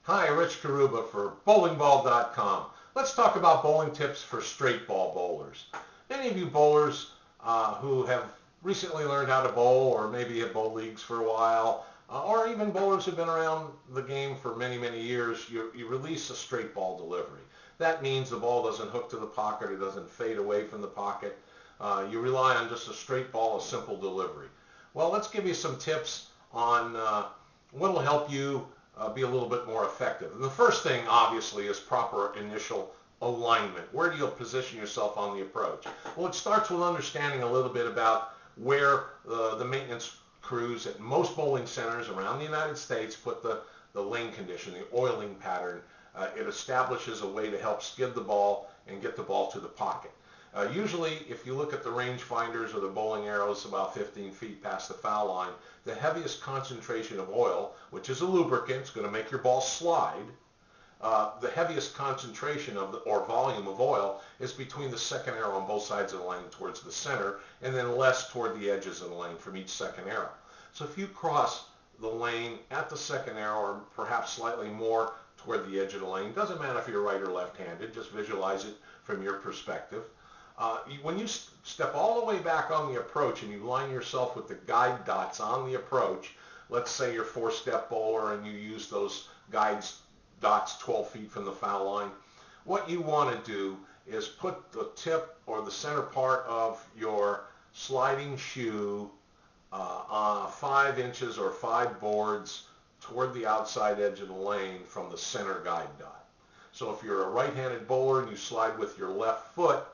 Hi, Rich Carrubba for bowlingball.com. Let's talk about bowling tips for straight ball bowlers. Many of you bowlers who have recently learned how to bowl, or maybe have bowl leagues for a while, or even bowlers who've been around the game for many, many years, you release a straight ball delivery. That means the ball doesn't hook to the pocket, it doesn't fade away from the pocket. You rely on just a straight ball, a simple delivery. Well, let's give you some tips on what will help you be a little bit more effective. And the first thing, obviously, is proper initial alignment. Where do you position yourself on the approach? Well, it starts with understanding a little bit about where the maintenance crews at most bowling centers around the United States put the lane condition, the oiling pattern. It establishes a way to help skid the ball and get the ball to the pocket. Usually, if you look at the range finders or the bowling arrows about 15 feet past the foul line, the heaviest concentration of oil, which is a lubricant, it's going to make your ball slide. The heaviest concentration or volume of oil is between the second arrow on both sides of the lane towards the center, and then less toward the edges of the lane from each second arrow. So if you cross the lane at the second arrow, or perhaps slightly more toward the edge of the lane, doesn't matter if you're right or left-handed, just visualize it from your perspective. When you step all the way back on the approach and you line yourself with the guide dots on the approach, let's say you're four-step bowler and you use those guide dots 12 feet from the foul line, what you want to do is put the tip or the center part of your sliding shoe 5 inches or 5 boards toward the outside edge of the lane from the center guide dot. So if you're a right-handed bowler and you slide with your left foot,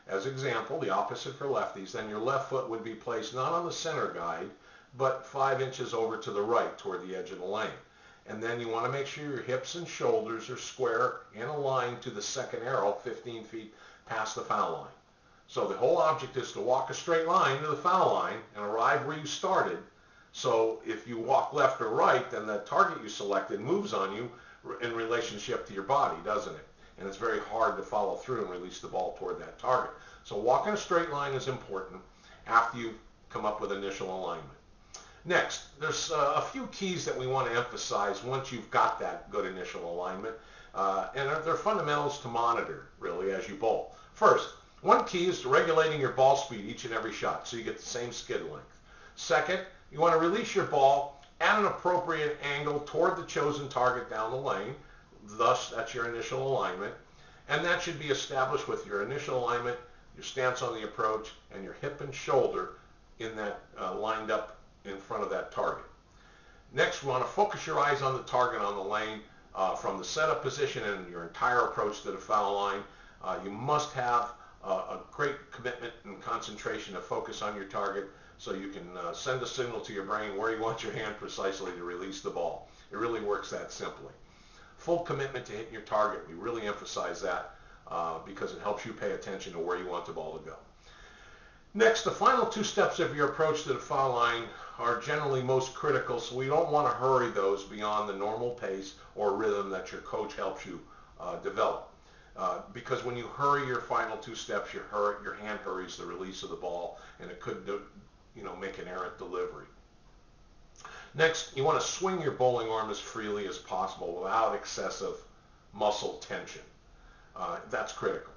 as example, the opposite for lefties, then your left foot would be placed not on the center guide, but 5 inches over to the right toward the edge of the lane. And then you want to make sure your hips and shoulders are square and aligned to the second arrow 15 feet past the foul line. So the whole object is to walk a straight line to the foul line and arrive where you started. So if you walk left or right, then the target you selected moves on you in relationship to your body, doesn't it? And it's very hard to follow through and release the ball toward that target. So walking a straight line is important after you come up with initial alignment. Next, there's a few keys that we want to emphasize once you've got that good initial alignment, and they're fundamentals to monitor, really, as you bowl. First, one key is regulating your ball speed each and every shot so you get the same skid length. Second, you want to release your ball at an appropriate angle toward the chosen target down the lane. Thus, that's your initial alignment. And that should be established with your initial alignment, your stance on the approach, and your hip and shoulder in that lined up in front of that target. Next, we want to focus your eyes on the target on the lane from the setup position and your entire approach to the foul line. You must have a great commitment and concentration to focus on your target so you can send a signal to your brain where you want your hand precisely to release the ball. It really works that simply. Full commitment to hitting your target. We really emphasize that because it helps you pay attention to where you want the ball to go. Next, the final 2 steps of your approach to the foul line are generally most critical, so we don't want to hurry those beyond the normal pace or rhythm that your coach helps you develop. Because when you hurry your final 2 steps, your hand hurries the release of the ball, and it could make an errant delivery. Next, you want to swing your bowling arm as freely as possible without excessive muscle tension. That's critical.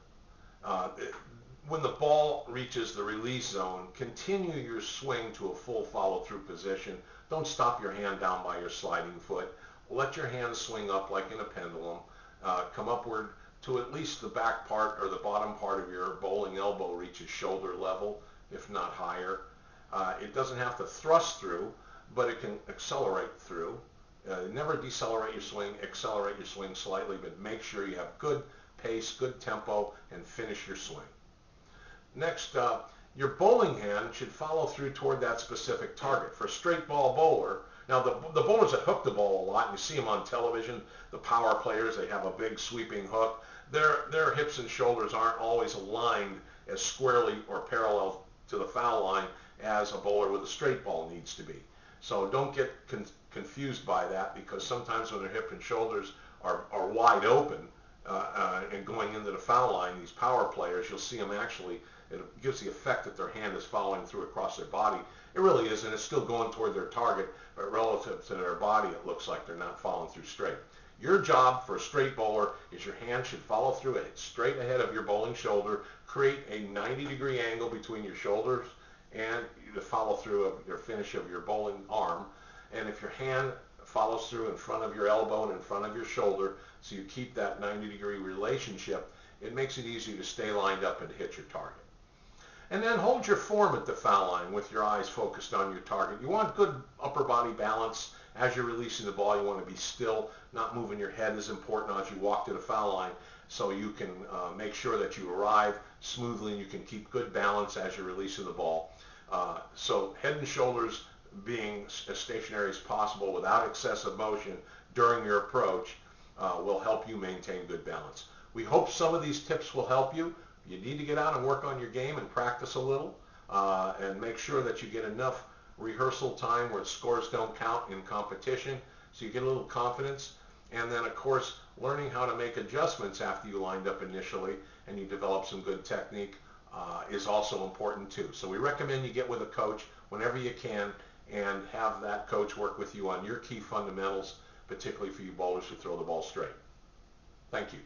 When the ball reaches the release zone, continue your swing to a full follow-through position. Don't stop your hand down by your sliding foot. Let your hand swing up like in a pendulum. Come upward to at least the back part or the bottom part of your bowling elbow reaches shoulder level, if not higher. It doesn't have to thrust through, but it can accelerate through. Never decelerate your swing, accelerate your swing slightly, but make sure you have good pace, good tempo, and finish your swing. Next, your bowling hand should follow through toward that specific target. For a straight ball bowler, now the bowlers that hook the ball a lot, and you see them on television, the power players, they have a big sweeping hook. Their hips and shoulders aren't always aligned as squarely or parallel to the foul line as a bowler with a straight ball needs to be. So don't get confused by that, because sometimes when their hip and shoulders are wide open and going into the foul line, these power players, you'll see them actually, it gives the effect that their hand is following through across their body. It really isn't. It's still going toward their target, but relative to their body, it looks like they're not following through straight. Your job for a straight bowler is your hand should follow through it straight ahead of your bowling shoulder, create a 90-degree angle between your shoulders and the follow through of your finish of your bowling arm. And if your hand follows through in front of your elbow and in front of your shoulder, so you keep that 90-degree relationship, it makes it easy to stay lined up and hit your target. And then hold your form at the foul line with your eyes focused on your target. You want good upper body balance as you're releasing the ball. You want to be still, not moving your head is important as you walk to the foul line, so you can make sure that you arrive smoothly and you can keep good balance as you're releasing the ball. So head and shoulders being as stationary as possible without excessive motion during your approach will help you maintain good balance. We hope some of these tips will help you. You need to get out and work on your game and practice a little and make sure that you get enough rehearsal time where scores don't count in competition, so you get a little confidence. And then, of course, learning how to make adjustments after you lined up initially and you develop some good technique is also important too. So we recommend you get with a coach whenever you can and have that coach work with you on your key fundamentals, particularly for you bowlers who throw the ball straight. Thank you.